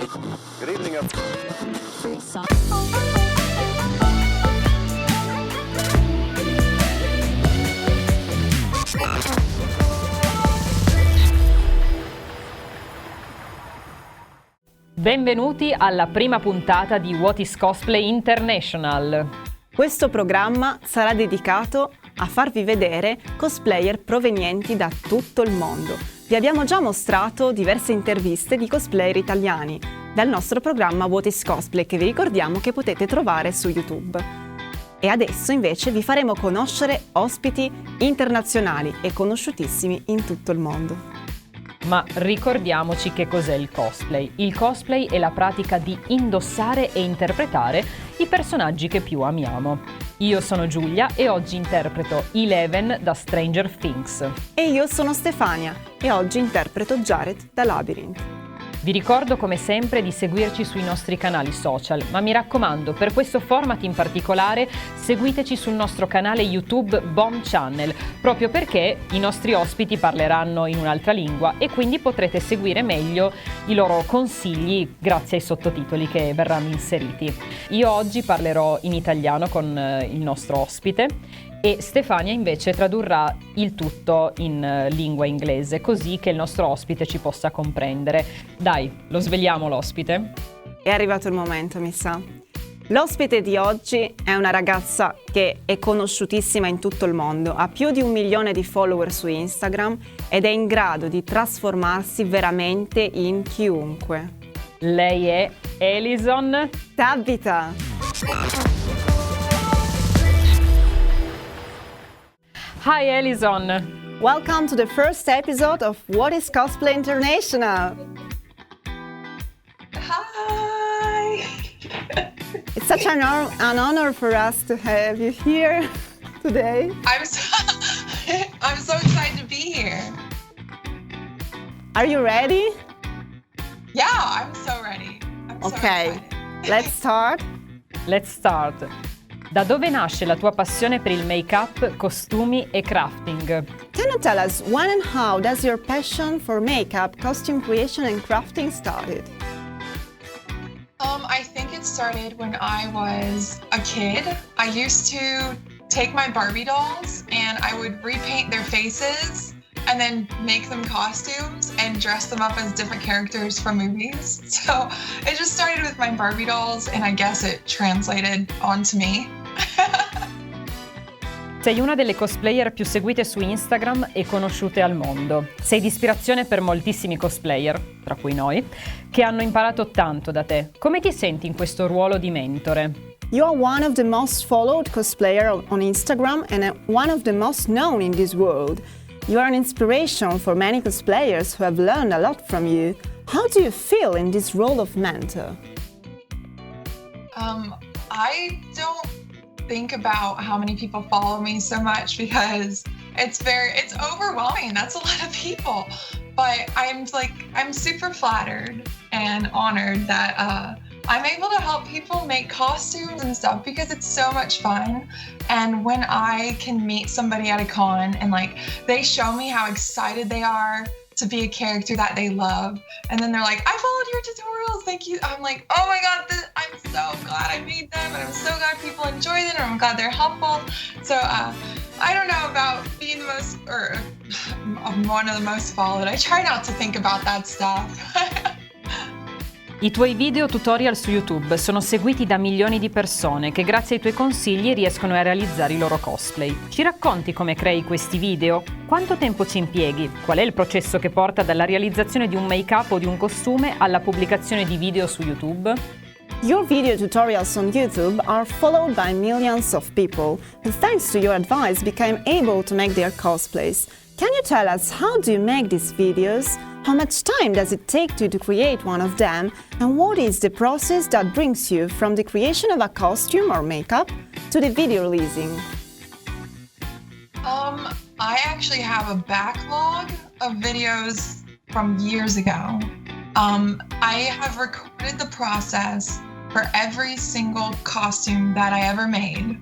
Good evening, Benvenuti alla prima puntata di What is Cosplay International. Questo programma sarà dedicato a farvi vedere cosplayer provenienti da tutto il mondo. Vi abbiamo già mostrato diverse interviste di cosplayer italiani dal nostro programma What is Cosplay, che vi ricordiamo che potete trovare su YouTube. E adesso invece vi faremo conoscere ospiti internazionali e conosciutissimi in tutto il mondo. Ma ricordiamoci che cos'è il cosplay. Il cosplay è la pratica di indossare e interpretare i personaggi che più amiamo. Io sono Giulia e oggi interpreto Eleven da Stranger Things. E io sono Stefania e oggi interpreto Jared da Labyrinth. Vi ricordo come sempre di seguirci sui nostri canali social, ma mi raccomando, per questo format in particolare seguiteci sul nostro canale YouTube Bomb Channel, proprio perché i nostri ospiti parleranno in un'altra lingua e quindi potrete seguire meglio i loro consigli grazie ai sottotitoli che verranno inseriti. Io oggi parlerò in italiano con il nostro ospite e Stefania invece tradurrà il tutto in lingua inglese, così che il nostro ospite ci possa comprendere. Dai, lo svegliamo l'ospite? È arrivato il momento, mi sa. L'ospite di oggi è una ragazza che è conosciutissima in tutto il mondo, ha più di 1 milione di follower su Instagram ed è in grado di trasformarsi veramente in chiunque. Lei è ALYSON TABBITHA! Hi ALYSON! Welcome to the first episode of What is Cosplay International! Hi! It's such an honor for us to have you here today. I'm so excited to be here. Are you ready? Yeah, I'm so ready. Okay, let's start. Let's start. Da dove nasce la tua passione per il make-up, costumi e crafting? Can you tell us when and how does your passion for makeup, costume creation and crafting started? I think it started when I was a kid. I used to take my Barbie dolls and I would repaint their faces and then make them costumes and dress them up as different characters from movies. So it just started with my Barbie dolls and I guess it translated onto me. Sei una delle cosplayer più seguite su Instagram e conosciute al mondo. Sei di ispirazione per moltissimi cosplayer, tra cui noi, che hanno imparato tanto da te. Come ti senti in questo ruolo di mentore? You are one of the most followed cosplayer on Instagram and one of the most known in this world. You are an inspiration for many cosplayers who have learned a lot from you. How do you feel in this role of mentor? I don't think about how many people follow me so much because it's overwhelming. That's a lot of people. But I'm super flattered and honored that I'm able to help people make costumes and stuff because it's so much fun. And when I can meet somebody at a con and they show me how excited they are to be a character that they love, and then they're like, I followed your tutorials, thank you. I'm like, oh my god, I'm so glad I made them, and I'm so glad people enjoy them, and I'm glad they're helpful. So I don't know about being the most, or one of the most followed. I try not to think about that stuff. I tuoi video tutorial su YouTube sono seguiti da milioni di persone che grazie ai tuoi consigli riescono a realizzare i loro cosplay. Ci racconti come crei questi video? Quanto tempo ci impieghi? Qual è il processo che porta dalla realizzazione di un make-up o di un costume alla pubblicazione di video su YouTube? Your video tutorials on YouTube are followed by millions of people who, thanks to your advice, became able to make their cosplays. Can you tell us how do you make these videos? How much time does it take to create one of them? And what is the process that brings you from the creation of a costume or makeup to the video releasing? I actually have a backlog of videos from years ago. I have recorded the process for every single costume that I ever made.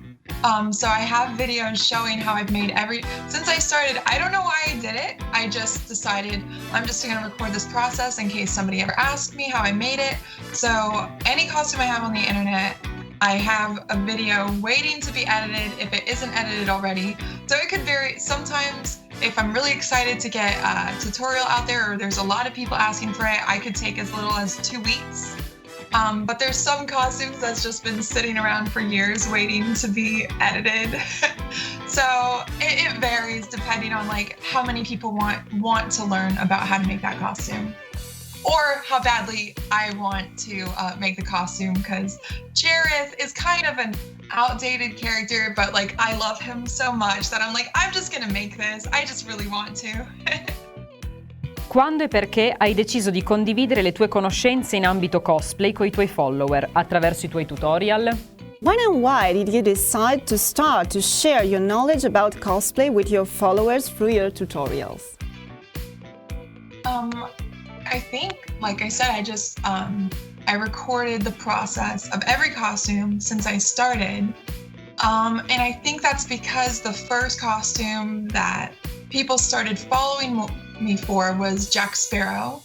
So I have videos showing how I've made since I started, I don't know why I did it. I just decided I'm just gonna record this process in case somebody ever asked me how I made it. So any costume I have on the internet, I have a video waiting to be edited if it isn't edited already. So it could vary. Sometimes if I'm really excited to get a tutorial out there or there's a lot of people asking for it, I could take as little as 2 weeks. But there's some costumes that's just been sitting around for years waiting to be edited. So it varies depending on like how many people want to learn about how to make that costume. Or how badly I want to make the costume, because Jareth is kind of an outdated character, but like I love him so much that I'm like, I'm just gonna make this. I just really want to. Quando e perché hai deciso di condividere le tue conoscenze in ambito cosplay coi tuoi follower attraverso i tuoi tutorial? When and why did you decide to start to share your knowledge about cosplay with your followers through your tutorials? I think, like I said, I recorded the process of every costume since I started. And I think that's because the first costume that people started following me for was Jack Sparrow.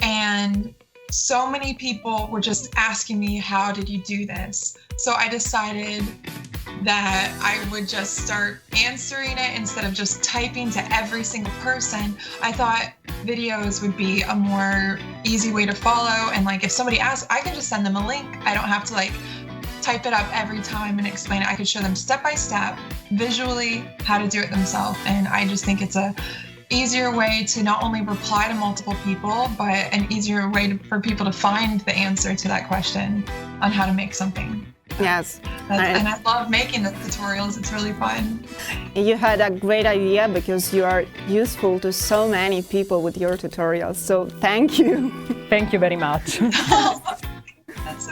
And so many people were just asking me, how did you do this? So I decided that I would just start answering it instead of just typing to every single person. I thought videos would be a more easy way to follow, and like if somebody asks, I can just send them a link. I don't have to like type it up every time and explain it. I could show them step by step, visually, how to do it themselves. And I just think it's a easier way to not only reply to multiple people, but an easier way for people to find the answer to that question on how to make something. Yes. And I love making the tutorials. It's really fun. You had a great idea because you are useful to so many people with your tutorials. So thank you. Thank you very much. That's so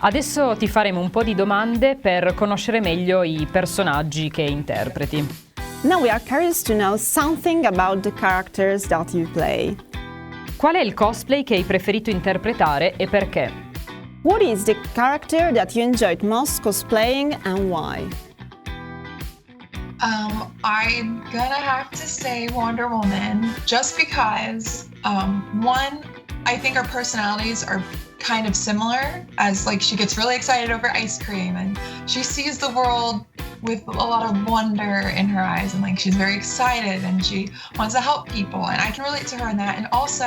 Adesso ti faremo un po' di domande per conoscere meglio i personaggi che interpreti. Now we are curious to know something about the characters that you play. Qual è il cosplay che hai preferito interpretare e perché? What is the character that you enjoyed most cosplaying and why? I'm gonna have to say Wonder Woman, just because, one, I think our personalities are kind of similar, as like she gets really excited over ice cream and she sees the world with a lot of wonder in her eyes, and like she's very excited and she wants to help people, and I can relate to her in that. And also,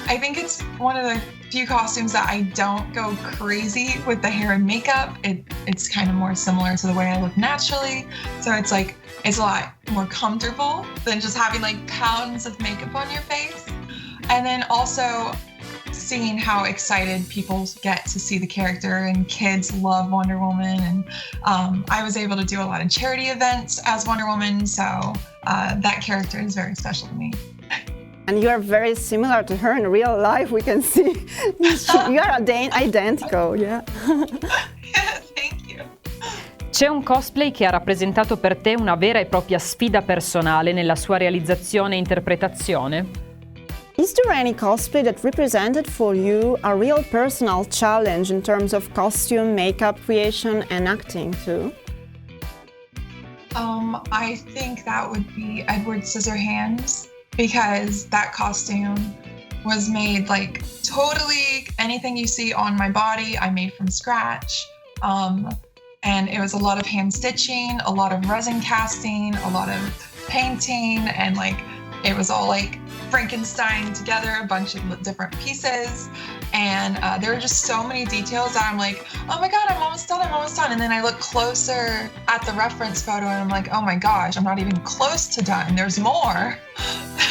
I think it's one of the few costumes that I don't go crazy with the hair and makeup. It's kind of more similar to the way I look naturally, so it's like it's a lot more comfortable than just having like pounds of makeup on your face. And then also seeing how excited people get to see the character, and kids love Wonder Woman, and I was able to do a lot of charity events as Wonder Woman, so that character is very special to me. And you are very similar to her in real life, we can see. You are identical, yeah. Thank you. C'è un cosplay che ha rappresentato per te una vera e propria sfida personale nella sua realizzazione e interpretazione? Is there any cosplay that represented for you a real personal challenge in terms of costume, makeup creation and acting too? I think that would be Edward Scissorhands, because that costume was made like totally anything you see on my body, I made from scratch. And it was a lot of hand stitching, a lot of resin casting, a lot of painting, and like it was all like Frankenstein together, a bunch of different pieces. And there were just so many details that I'm like, oh my God, I'm almost done. And then I look closer at the reference photo and I'm like, oh my gosh, I'm not even close to done. There's more.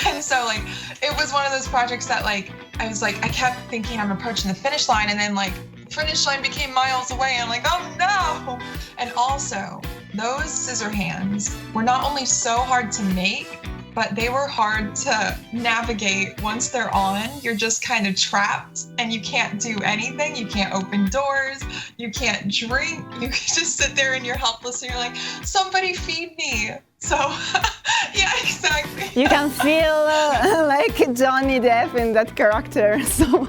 And so like, it was one of those projects that like, I was like, I kept thinking I'm approaching the finish line, and then like, finish line became miles away. And I'm like, oh no. And also, those scissor hands were not only so hard to make, but they were hard to navigate. Once they're on, you're just kind of trapped and you can't do anything. You can't open doors, you can't drink, you can just sit there and you're helpless and you're like, somebody feed me. So, yeah, exactly. You can feel like Johnny Depp in that character. So.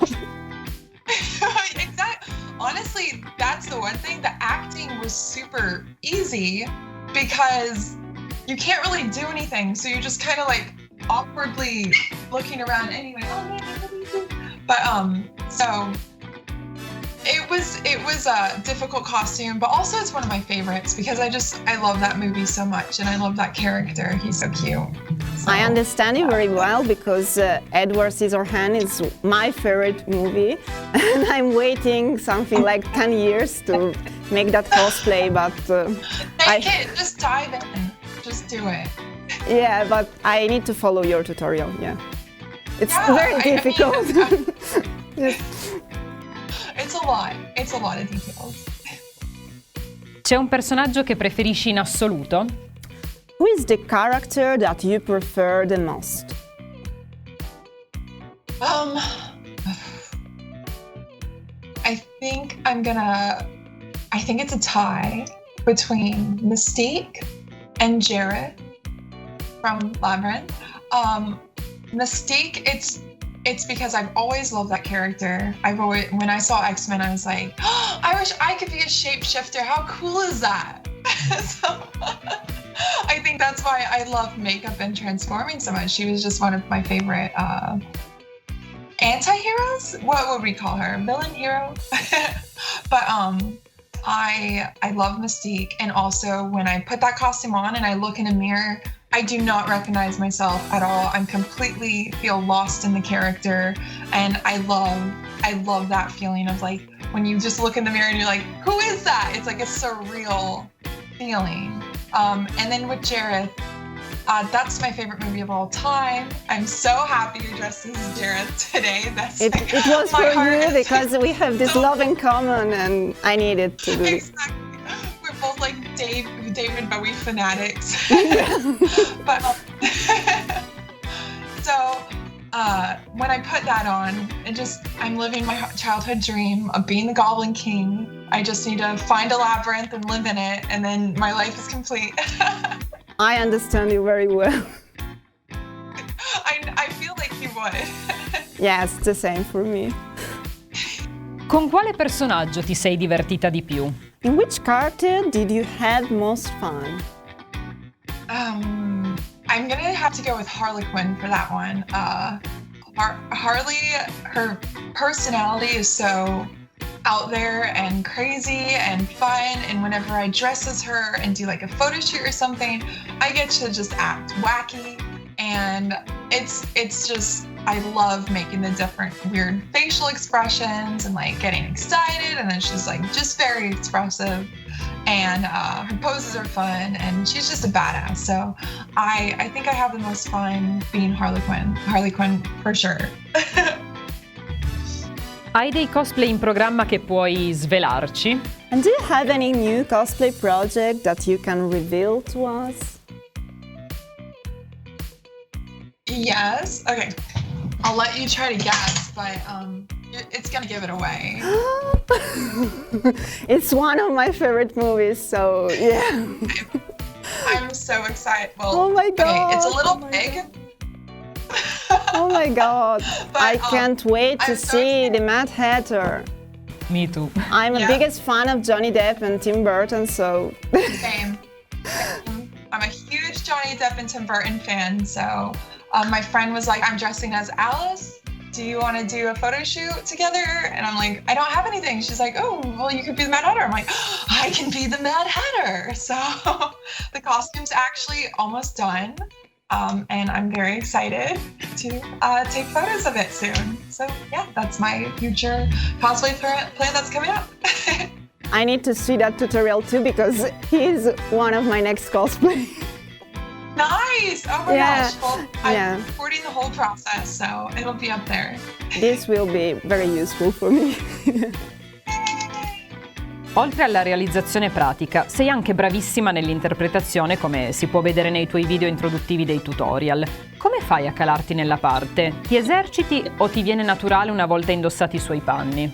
Exactly. honestly, that's the one thing. The acting was super easy because you can't really do anything. So you're just kind of like awkwardly looking around anyway. Oh man, what do you do? But so it was a difficult costume, but also it's one of my favorites because I love that movie so much and I love that character. He's so cute. So, I understand you very well because Edward Scissorhands is my favorite movie and I'm waiting something like 10 years to make that cosplay, but just dive in, just do it. Yeah, but I need to follow your tutorial, yeah. It's very difficult. Yes. It's a lot of details. C'è un personaggio che preferisci in assoluto? Who is the character that you prefer the most? I think it's a tie between Mystique and Jared from Labyrinth. Mystique, it's because I've always loved that character. When I saw X-Men, I was like, oh, I wish I could be a shapeshifter. How cool is that? So, I think that's why I love makeup and transforming so much. She was just one of my favorite anti-heroes? What would we call her? Villain hero? But I love Mystique, and also when I put that costume on and I look in a mirror, I do not recognize myself at all. I'm completely feel lost in the character, and I love that feeling of like when you just look in the mirror and you're like, who is that? It's like a surreal feeling. And then with Jareth, that's my favorite movie of all time. I'm so happy you're dressed as Jareth today. It was for you because we have this love in common, and I needed to do this. Exactly. We're both like David Bowie fanatics. But so when I put that on, I'm living my childhood dream of being the Goblin King. I just need to find a labyrinth and live in it, and then my life is complete. I understand you very well. I feel like you would. Yes, the same for me. Con quale personaggio ti sei divertita di più? In which character did you have most fun? I'm gonna have to go with Harley Quinn for that one. Harley, her personality is so out there and crazy and fun, and whenever I dress as her and do like a photo shoot or something, I get to just act wacky, and it's just, I love making the different weird facial expressions and like getting excited, and then she's like just very expressive, and her poses are fun, and she's just a badass. So I think I have the most fun being Harley Quinn for sure. Hai dei cosplay in programma che puoi svelarci? And do you have any new cosplay project that you can reveal to us? Yes. Okay. I'll let you try to guess, but it's gonna give it away. It's one of my favorite movies, so yeah. I'm so excited. Well, oh my god! Okay, it's a little big. Oh my god! But, I can't wait to see the Mad Hatter. Me too. I'm the biggest fan of Johnny Depp and Tim Burton, so. Same. I'm a huge Johnny Depp and Tim Burton fan, so my friend was like, I'm dressing as Alice. Do you want to do a photo shoot together? And I'm like, I don't have anything. She's like, oh, well, you could be the Mad Hatter. I'm like, oh, I can be the Mad Hatter. So the costume's actually almost done. And I'm very excited to take photos of it soon. So yeah, that's my future cosplay plan that's coming up. I need to see that tutorial too because he's one of my next cosplay. Nice! Oh my gosh. Well, I'm recording the whole process, so it'll be up there. This will be very useful for me. Oltre alla realizzazione pratica, sei anche bravissima nell'interpretazione, come si può vedere nei tuoi video introduttivi dei tutorial. Come fai a calarti nella parte? Ti eserciti o ti viene naturale una volta indossati i suoi panni?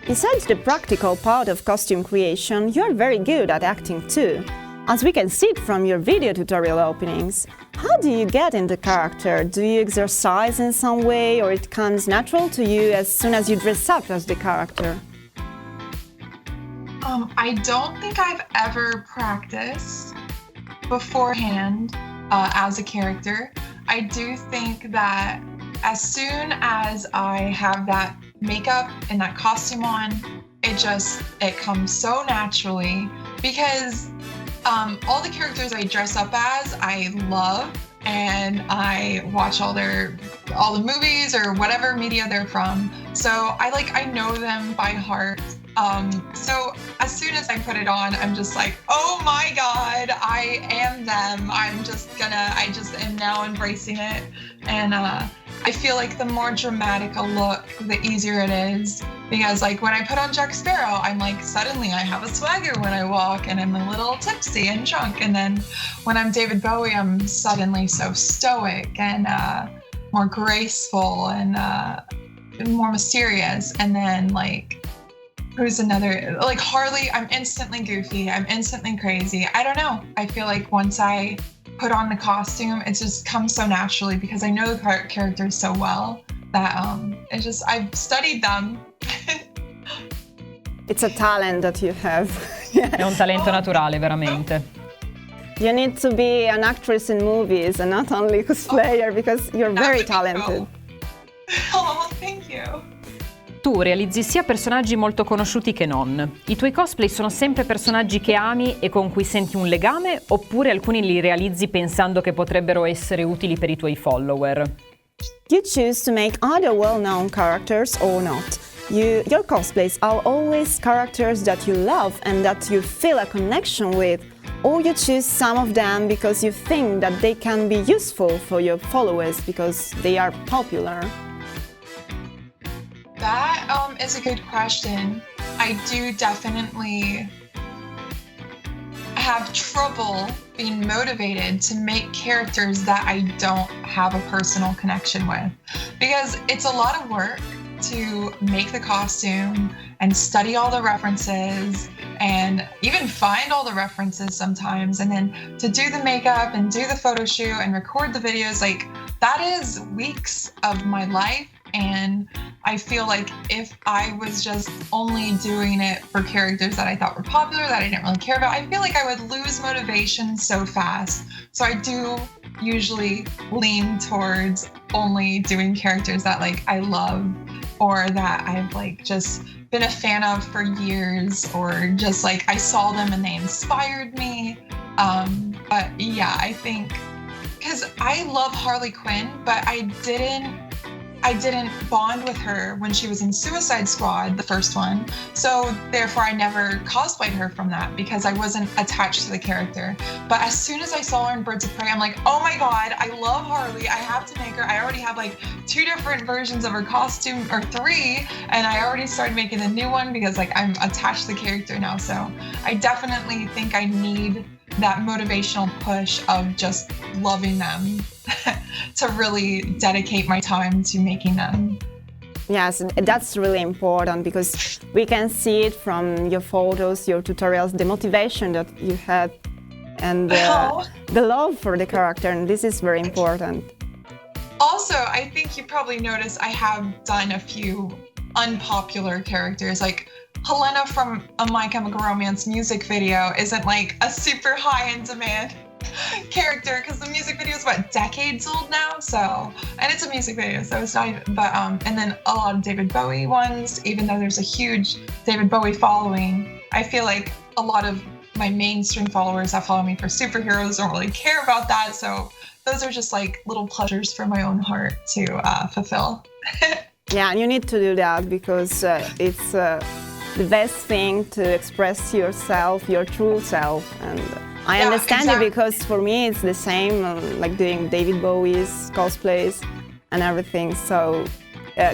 Besides the practical part of costume creation, you're very good at acting too. As we can see it from your video tutorial openings. How do you get in the character? Do you exercise in some way, or it comes natural to you as soon as you dress up as the character? I don't think I've ever practiced beforehand as a character. I do think that as soon as I have that makeup and that costume on, it comes so naturally because all the characters I dress up as, I love, and I watch all the movies or whatever media they're from. So I know them by heart. So as soon as I put it on, I'm just like, oh my God, I am them. I just am now embracing it. And I feel like the more dramatic a look, the easier it is. Because when I put on Jack Sparrow, I'm suddenly I have a swagger when I walk and I'm a little tipsy and drunk. And then when I'm David Bowie, I'm suddenly so stoic and more graceful and more mysterious. And then who's another? Harley, I'm instantly goofy. I'm instantly crazy. I don't know. I feel like once I put on the costume, it just comes so naturally because I know the characters so well that I've studied them. It's a talent that you have. È un talento naturale, veramente. You need to be an actress in movies and not only a cosplayer because you're very talented. Oh, thank you. Tu realizzi sia personaggi molto conosciuti che non. I tuoi cosplay sono sempre personaggi che ami e con cui senti un legame, oppure alcuni li realizzi pensando che potrebbero essere utili per i tuoi follower? You choose to make either well-known characters or not. Your cosplays are always characters that you love and that you feel a connection with, or you choose some of them because you think that they can be useful for your followers because they are popular. That is a good question. I do definitely have trouble being motivated to make characters that I don't have a personal connection with because it's a lot of work to make the costume and study all the references and even find all the references sometimes, and then to do the makeup and do the photo shoot and record the videos, that is weeks of my life. And I feel like if I was just only doing it for characters that I thought were popular, that I didn't really care about, I feel like I would lose motivation so fast. So I do usually lean towards only doing characters that I love or that I've just been a fan of for years, or just I saw them and they inspired me. But yeah, I think because I love Harley Quinn, but I didn't bond with her when she was in Suicide Squad, the first one. So therefore I never cosplayed her from that because I wasn't attached to the character. But as soon as I saw her in Birds of Prey, I'm like, oh my God, I love Harley. I have to make her. I already have 2 different versions of her costume, or 3. And I already started making a new one because I'm attached to the character now. So I definitely think I need that motivational push of just loving them to really dedicate my time to making them. Yes, that's really important because we can see it from your photos, your tutorials, the motivation that you had and the love for the character, and this is very important. Also, I think you probably noticed I have done a few unpopular characters, Helena from a My Chemical Romance music video isn't a super high in demand character because the music video is decades old now, and it's a music video, so it's not even, but and then a lot of David Bowie ones, even though there's a huge David Bowie following, I feel like a lot of my mainstream followers that follow me for superheroes don't really care about that, so those are just little pleasures for my own heart to fulfill. Yeah, and you need to do that because it's the best thing to express yourself, your true self, and I understand it because for me it's the same, doing David Bowie's cosplays and everything. So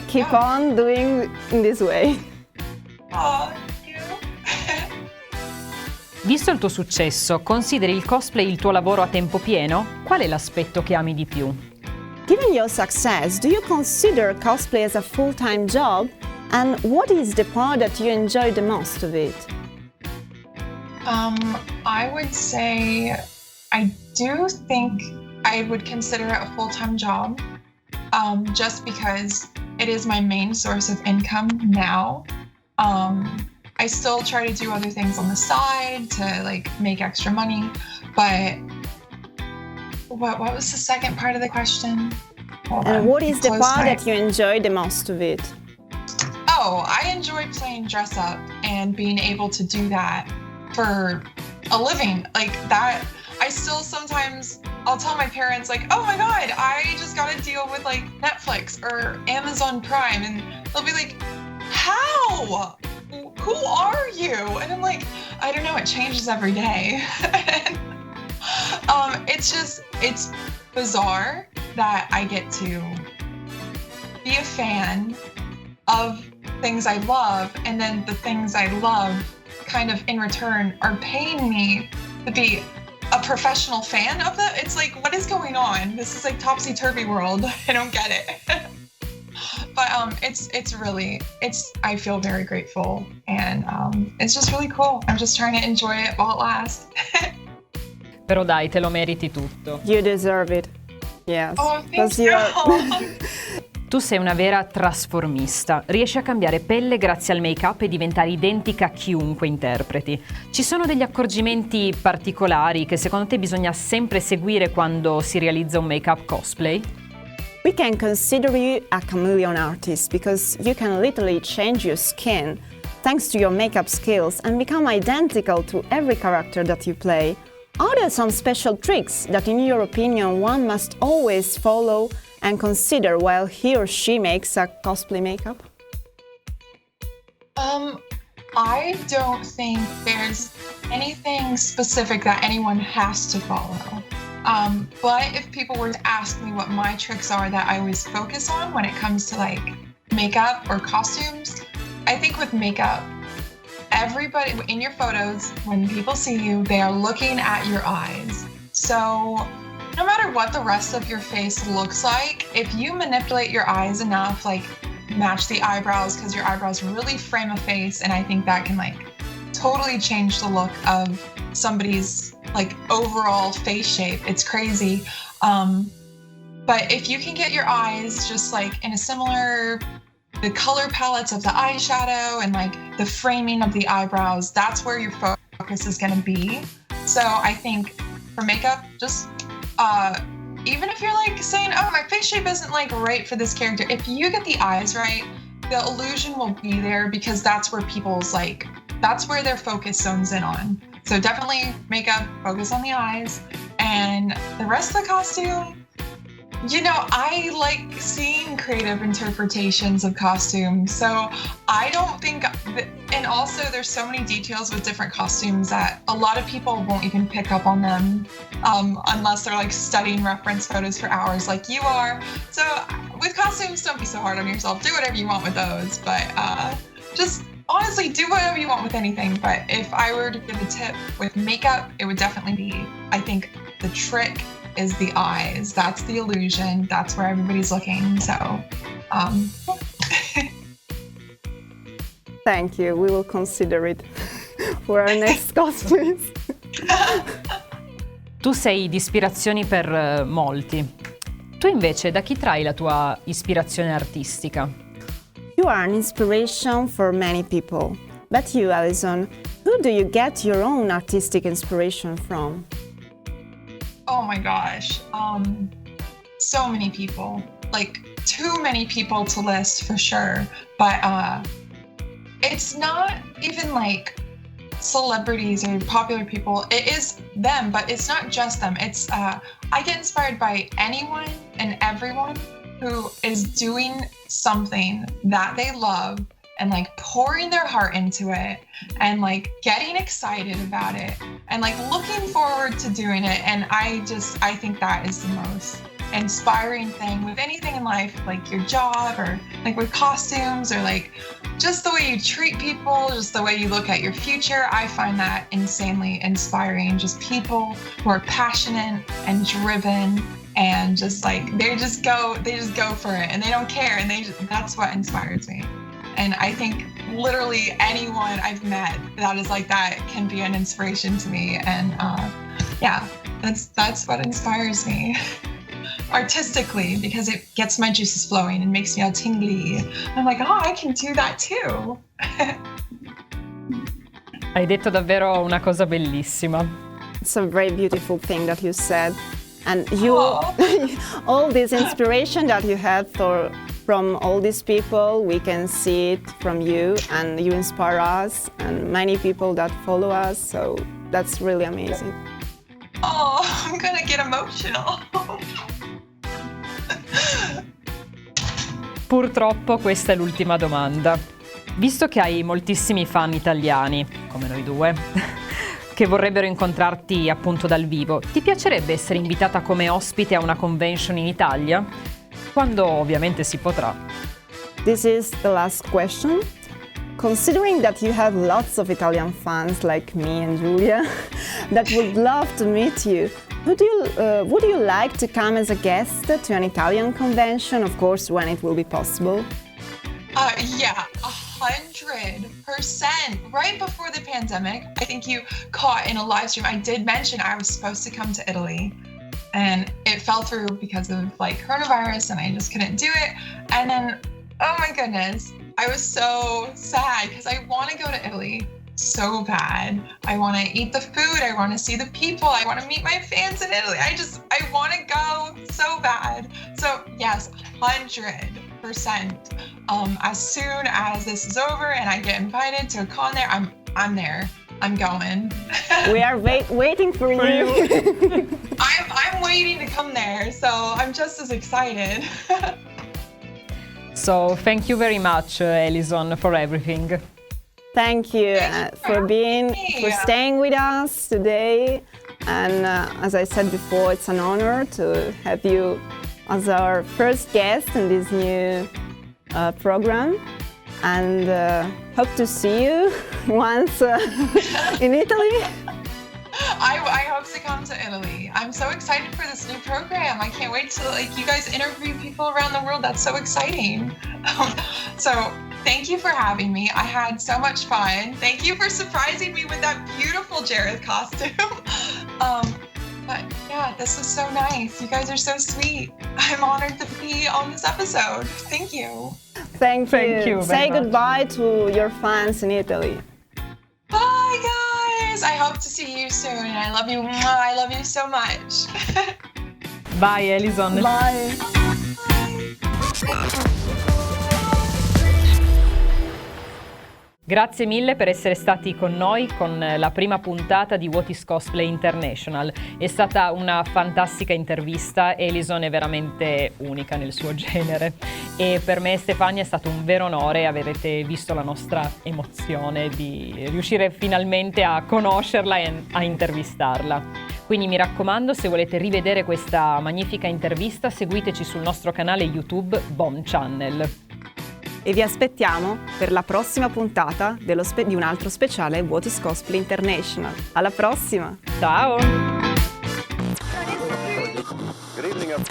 keep on doing in this way. Oh, thank you. Visto il tuo successo, consideri il cosplay il tuo lavoro a tempo pieno? Qual è l'aspetto che ami di più? Given your success, do you consider cosplay as a full-time job? And what is the part that you enjoy the most of it? I would say I do think I would consider it a full-time job, just because it is my main source of income now. I still try to do other things on the side to like make extra money. But what was the second part of the question? And what is the part that you enjoy the most of it? Oh, I enjoy playing dress up and being able to do that for a living. Like that, I still sometimes, I'll tell my parents like, oh my God, I just got a deal with like Netflix or Amazon Prime. And they'll be like, how? Who are you? And I'm like, I don't know, it changes every day. It's bizarre that I get to be a fan of things I love, and then the things I love kind of in return are paying me to be a professional fan of them. It's like, what is going on? This is like topsy-turvy world. I don't get it. But I feel very grateful, and it's just really cool. I'm just trying to enjoy it while it lasts. Però dai, te lo meriti tutto. You deserve it. Yes. Oh, thank you. Tu sei una vera trasformista, riesci a cambiare pelle grazie al make-up e diventare identica a chiunque interpreti. Ci sono degli accorgimenti particolari che secondo te bisogna sempre seguire quando si realizza un make-up cosplay? We can consider you a chameleon artist because you can literally change your skin thanks to your makeup skills and become identical to every character that you play. Are there some special tricks that in your opinion one must always follow and consider while he or she makes a cosplay makeup? I don't think there's anything specific that anyone has to follow. But if people were to ask me what my tricks are that I always focus on when it comes to like makeup or costumes, I think with makeup, everybody in your photos, when people see you, they are looking at your eyes. So no matter what the rest of your face looks like, if you manipulate your eyes enough, like match the eyebrows, because your eyebrows really frame a face, and I think that can like totally change the look of somebody's like overall face shape. It's crazy. But if you can get your eyes just like in a similar, the color palettes of the eyeshadow and like the framing of the eyebrows, that's where your focus is going to be. So I think for makeup, just even if you're like saying, oh, my face shape isn't like right for this character, if you get the eyes right, the illusion will be there, because that's where people's like, that's where their focus zones in on. So definitely makeup, focus on the eyes, and the rest of the costume, you know, I like seeing creative interpretations of costumes. So I don't think, and also there's so many details with different costumes that a lot of people won't even pick up on them unless they're like studying reference photos for hours like you are. So with costumes, don't be so hard on yourself. Do whatever you want with those, but just honestly, do whatever you want with anything. But if I were to give a tip with makeup, it would definitely be, I think the trick is the eyes. That's the illusion. That's where everybody's looking. So, Thank you. We will consider it for our next cosplays. Tu sei di ispirazioni per molti. Tu invece da chi trai la tua ispirazione artistica? You are an inspiration for many people. But you, Allyson, who do you get your own artistic inspiration from? oh my gosh, so many people, like too many people to list for sure. But it's not even like celebrities or popular people. It is them, but it's not just them. It's I get inspired by anyone and everyone who is doing something that they love and like pouring their heart into it and like getting excited about it and like looking forward to doing it. And I think that is the most inspiring thing with anything in life, like your job or like with costumes or like just the way you treat people, just the way you look at your future. I find that insanely inspiring. Just people who are passionate and driven and just like they just go for it and they don't care, and that's what inspires me. And I think literally anyone I've met that is like that can be an inspiration to me. And yeah, that's what inspires me artistically, because it gets my juices flowing and makes me all tingly. I'm like, oh, I can do that too. Hai detto davvero una cosa bellissima. It's a very beautiful thing that you said. And you, Oh. all this inspiration that you had from all these people, we can see it from you, and you inspire us and many people that follow us, so that's really amazing. Oh, I'm gonna get emotional. Purtroppo questa è l'ultima domanda. Visto che hai moltissimi fan italiani, come noi due, che vorrebbero incontrarti appunto dal vivo, ti piacerebbe essere invitata come ospite a una convention in Italia? Quando ovviamente si potrà. This is the last question. Considering that you have lots of Italian fans like me and Giulia that would love to meet you, would you like to come as a guest to an Italian convention, of course, when it will be possible? Yeah, 100%. Right before the pandemic, I think you caught in a live stream, I did mention I was supposed to come to Italy. And it fell through because of coronavirus, and I just couldn't do it. And then, oh my goodness, I was so sad because I want to go to Italy so bad. I want to eat the food. I want to see the people. I want to meet my fans in Italy. I want to go so bad. So yes, 100%. As soon as this is over and I get invited to a con there, I'm there. I'm going. We are waiting for you. I'm waiting to come there, so I'm just as excited. So thank you very much, ALYSON, for everything. Thank you for staying with us today. And as I said before, it's an honor to have you as our first guest in this new program. And hope to see you once in Italy. I hope to come to Italy. I'm so excited for this new program. I can't wait to you guys interview people around the world. That's so exciting. So thank you for having me. I had so much fun. Thank you for surprising me with that beautiful Jareth costume. But yeah, this was so nice. You guys are so sweet. I'm honored to be on this episode. Thank you. Thank you. Say much. goodbye to your fans in Italy. Bye, guys. I hope to see you soon. I love you. I love you so much. Bye, ALYSON. Bye. Grazie mille per essere stati con noi con la prima puntata di What is Cosplay International. È stata una fantastica intervista, ALYSON è veramente unica nel suo genere e per me e Stefania è stato un vero onore, avrete visto la nostra emozione di riuscire finalmente a conoscerla e a intervistarla. Quindi mi raccomando, se volete rivedere questa magnifica intervista, seguiteci sul nostro canale YouTube Bomb Channel. E vi aspettiamo per la prossima puntata di un altro speciale What is Cosplay International. Alla prossima! Ciao! Good evening, everyone.